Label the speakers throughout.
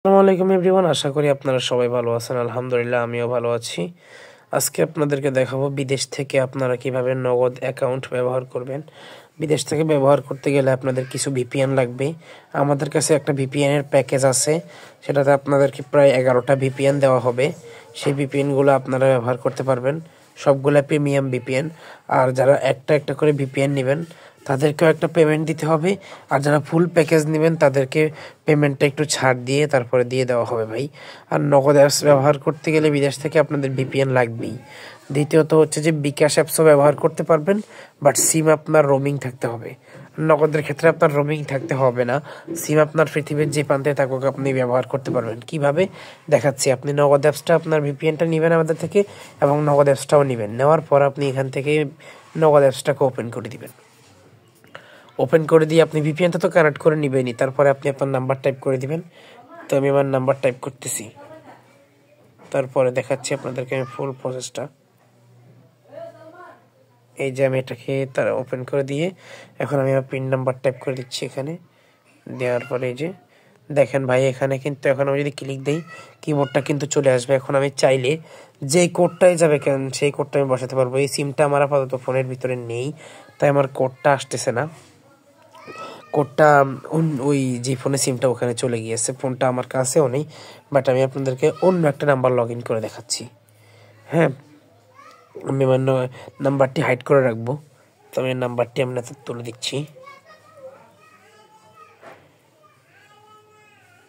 Speaker 1: আসসালামু আলাইকুম এভরিওয়ান, আশা করি আপনারা সবাই ভালো আছেন। আলহামদুলিল্লাহ আমিও ভালো আছি। আজকে আপনাদেরকে দেখাবো বিদেশ থেকে আপনারা কিভাবে নগদ অ্যাকাউন্ট ব্যবহার করবেন। বিদেশ থেকে ব্যবহার করতে গেলে আপনাদের কিছু ভিপিএন লাগবে। আমাদের কাছে একটা ভিপিএনের প্যাকেজ আছে, সেটাতে আপনাদেরকে প্রায় 11টা ভিপিএন দেওয়া হবে। সেই ভিপিএনগুলো আপনারা ব্যবহার করতে পারবেন, সবগুলা প্রিমিয়াম ভিপিএন। আর যারা একটা একটা করে ভিপিএন নেবেন তাদেরকেও একটা পেমেন্ট দিতে হবে, আর যারা ফুল প্যাকেজ নেবেন তাদেরকে পেমেন্টটা একটু ছাড় দিয়ে তারপরে দিয়ে দেওয়া হবে ভাই। আর নগদ অ্যাপস ব্যবহার করতে গেলে বিদেশ থেকে আপনাদের ভিপিএন লাগবেই। দ্বিতীয়ত হচ্ছে যে বিকাশ অ্যাপসও ব্যবহার করতে পারবেন, বাট সিম আপনার রোমিং থাকতে হবে। নগদের ক্ষেত্রে আপনার রোমিং থাকতে হবে না, সিম আপনার পৃথিবীর যে প্রান্তে থাকুক আপনি ব্যবহার করতে পারবেন। কিভাবে দেখাচ্ছি। আপনি নগদ অ্যাপসটা আপনার ভিপিএনটা নেবেন আমাদের থেকে, এবং নগদ অ্যাপসটাও নেবেন। নেওয়ার পর আপনি এখান থেকে নগদ অ্যাপসটাকে ওপেন করে দিবেন। ওপেন করে দিয়ে আপনি ভিপিএনটা তো কানেক্ট করে নেবেনই, তারপরে আপনি আপনার নাম্বার টাইপ করে দিবেন। তো আমি আমার নাম্বার টাইপ করতেছি, তারপরে দেখাচ্ছি আপনাদেরকে আমি ফুল প্রসেসটা। এই যে আমি এটাকে তার ওপেন করে দিয়ে এখন আমি আমার পিন নাম্বার টাইপ করে দিচ্ছি এখানে। দেওয়ার পরে এই যে দেখেন ভাই, এখানে কিন্তু এখন আমি যদি ক্লিক দিই কিবোর্ডটা কিন্তু চলে আসবে। এখন আমি চাইলে যেই কোডটাই যাবে কেন সেই কোডটা আমি বসাতে পারবো। এই সিমটা আমার আপাতত ফোনের ভিতরে নেই, তাই আমার কোডটা আসতেছে না। কোডটা ওই যে ফোনে সিমটা ওখানে চলে গিয়েছে, ফোনটা আমার কাছেও নেই। বাট আমি আপনাদেরকে অন্য একটা নাম্বার লগ ইন করে দেখাচ্ছি। হ্যাঁ, আমি আমার নাম্বারটি হাইড করে রাখবো। তো আমি নাম্বারটি আপনাদের তুলে দিচ্ছি।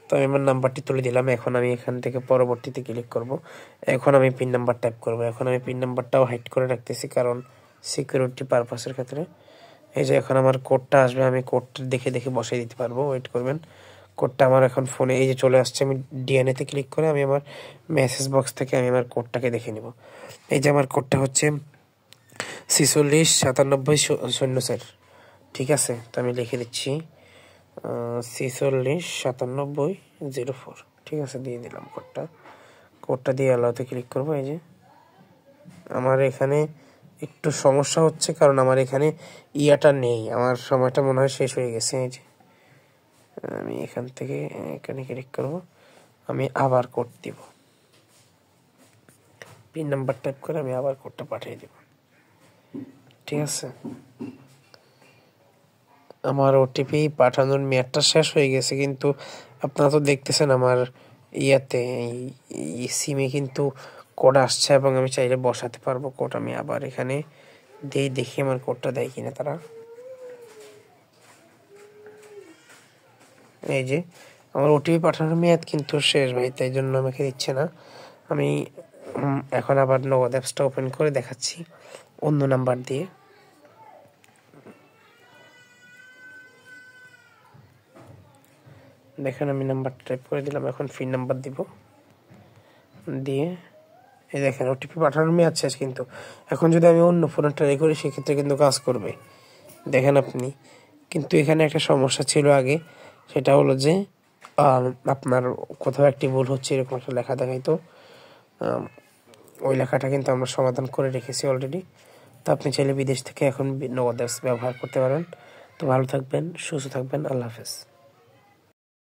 Speaker 1: তো আমি আমার নাম্বারটি তুলে দিলাম। এখন আমি এখান থেকে পরবর্তীতে ক্লিক করব। এখন আমি পিন নাম্বার টাইপ করব। এখন আমি পিন নাম্বারটাও হাইড করে রাখতেছি, কারণ সিকিউরিটি পারপাসের ক্ষেত্রে। এই যে এখন আমার কোডটা আসবে, আমি কোডটা দেখে দেখে বসাই দিতে পারবো, ওয়েট করবেন। কোডটা আমার এখন ফোনে এই যে চলে আসছে। আমি ডিএনএতে ক্লিক করে আমি আমার মেসেজ বক্স থেকে আমি আমার কোডটাকে দেখে নিব। এই যে আমার কোডটা হচ্ছে 469770, ঠিক আছে। তো আমি লিখে দিচ্ছি 469704, ঠিক আছে, দিয়ে দিলাম কোডটা দিয়ে অ্যালাউতে ক্লিক করবো। এই যে আমার এখানে একটু সমস্যা হচ্ছে, কারণ আমার এখানে ইয়াটা নেই, আমার সময়টা মনে হয় শেষ হয়ে গেছে। এই যে আমি এখান থেকে এখানে ক্লিক করব, আমি আবার কোড দিব। পিন নাম্বার টাইপ করে আমি আবার কোডটা পাঠিয়ে দেব, ঠিক আছে। আমার ওটিপি পাঠানোর মেয়াদটা শেষ হয়ে গেছে, কিন্তু আপনারা তো দেখতেছেন আমার ইয়াতে এই সিমে কিন্তু কোড আসছে, এবং আমি চাইলে বসাতে পারবো কোড। আমি আবার এখানে দেখি আমার কোডটা দেয় কিনা তারা। এই যে আমার ওটিপি পাঠানোর মেয়াদ কিন্তু শেষ ভাই, তাই জন্য আমাকে দিচ্ছে না। আমি এখন আবার নগদ অ্যাপসটা ওপেন করে দেখাচ্ছি অন্য নাম্বার দিয়ে। দেখেন আমি নাম্বারটা টাইপ করে দিলাম, এখন পিন নাম্বার দিব। দিয়ে এই দেখেন ওটিপি পাঠানোর মেয়াদ শেষ, কিন্তু এখন যদি আমি অন্য ফোনে ট্রাই করি সেক্ষেত্রে কিন্তু কাজ করবে, দেখেন আপনি। কিন্তু এখানে একটা সমস্যা ছিল আগে, সেটা হলো যে আপনার কোথাও একটি ভুল হচ্ছে এরকম একটা লেখা দেখাইতো। ওই লেখাটা কিন্তু আমরা সমাধান করে রেখেছি অলরেডি। তো আপনি চাইলে বিদেশ থেকে এখন নগদ অ্যাপস ব্যবহার করতে পারেন। তো ভালো থাকবেন, সুস্থ থাকবেন, আল্লাহ হাফেজ।